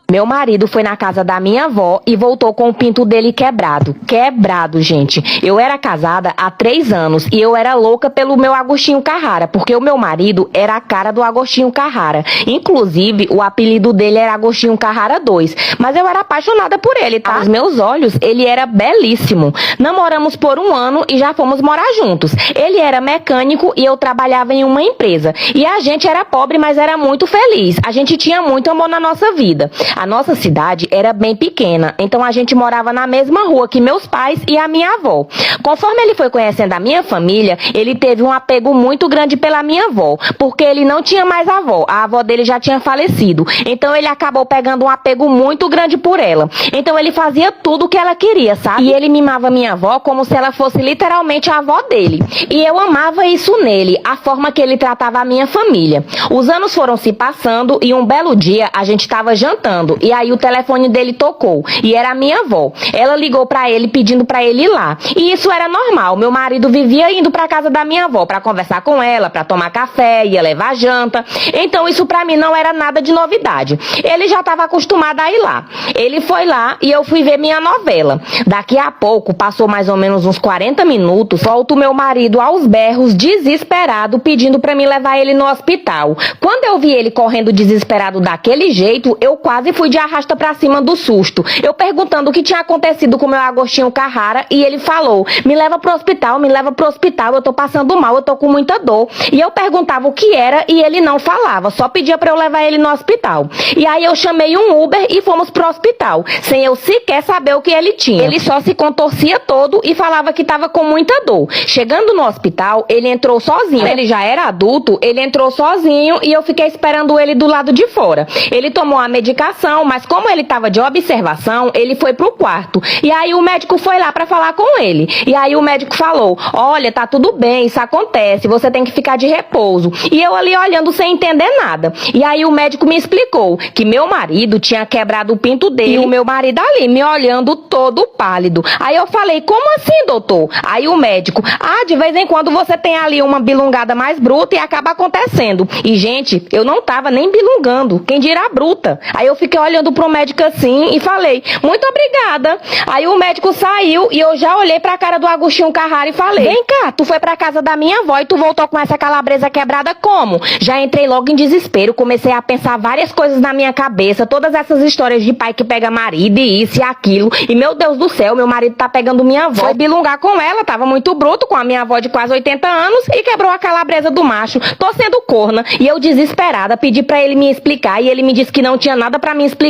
Meu marido foi na casa da minha avó e voltou com o pinto dele quebrado. Quebrado, gente. Eu era casada há 3 anos e eu era louca pelo meu Agostinho Carrara, porque o meu marido era a cara do Agostinho Carrara. Inclusive, o apelido dele era Agostinho Carrara 2. Mas eu era apaixonada por ele, tá? Aos meus olhos, ele era belíssimo. Namoramos por 1 ano e já fomos morar juntos. Ele era mecânico e eu trabalhava em uma empresa. E a gente era pobre, mas era muito feliz. A gente tinha muito amor na nossa vida. A nossa cidade era bem pequena, então a gente morava na mesma rua que meus pais e a minha avó. Conforme ele foi conhecendo a minha família, ele teve um apego muito grande pela minha avó, porque ele não tinha mais avó, a avó dele já tinha falecido, então ele acabou pegando um apego muito grande por ela. Então ele fazia tudo o que ela queria, sabe? E ele mimava minha avó como se ela fosse literalmente a avó dele. E eu amava isso nele, a forma que ele tratava a minha família. Os anos foram se passando e um belo dia a gente estava jantando. E aí o telefone dele tocou. E era a minha avó. Ela ligou pra ele pedindo pra ele ir lá. E isso era normal. Meu marido vivia indo pra casa da minha avó pra conversar com ela, pra tomar café, ia levar janta. Então isso pra mim não era nada de novidade. Ele já estava acostumado a ir lá. Ele foi lá e eu fui ver minha novela. Daqui a pouco, passou mais ou menos uns 40 minutos, volta o meu marido aos berros, desesperado, pedindo pra mim levar ele no hospital. Quando eu vi ele correndo desesperado daquele jeito, eu quase fui de arrasta pra cima do susto. Eu perguntando o que tinha acontecido com o meu Agostinho Carrara e ele falou, me leva pro hospital, eu tô passando mal, eu tô com muita dor. E eu perguntava o que era e ele não falava, só pedia pra eu levar ele no hospital. E aí eu chamei um Uber e fomos pro hospital, sem eu sequer saber o que ele tinha. Ele só se contorcia todo e falava que tava com muita dor. Chegando no hospital, ele entrou sozinho. Ele já era adulto, ele entrou sozinho e eu fiquei esperando ele do lado de fora. Ele tomou a medicação, mas como ele estava de observação, ele foi pro quarto. E aí o médico foi lá pra falar com ele. E aí o médico falou, olha, tá tudo bem, isso acontece, você tem que ficar de repouso. E eu ali olhando sem entender nada. E aí o médico me explicou que meu marido tinha quebrado o pinto dele. E o meu marido ali me olhando todo pálido. Aí eu falei, como assim, doutor? Aí o médico, de vez em quando você tem ali uma bilungada mais bruta e acaba acontecendo. E gente, eu não tava nem bilungando, quem dirá bruta. Aí eu fiquei olhando pro médico assim e falei, muito obrigada. Aí o médico saiu e eu já olhei pra cara do Agostinho Carrara e falei, vem cá, tu foi pra casa da minha avó e tu voltou com essa calabresa quebrada como? Já entrei logo em desespero, comecei a pensar várias coisas na minha cabeça, todas essas histórias de pai que pega marido e isso e aquilo. E meu Deus do céu, meu marido tá pegando minha avó. Foi bilungar com ela, tava muito bruto com a minha avó de quase 80 anos e quebrou a calabresa do macho. Tô sendo corna. E eu desesperada pedi pra ele me explicar e ele me disse que não tinha nada pra me explicar.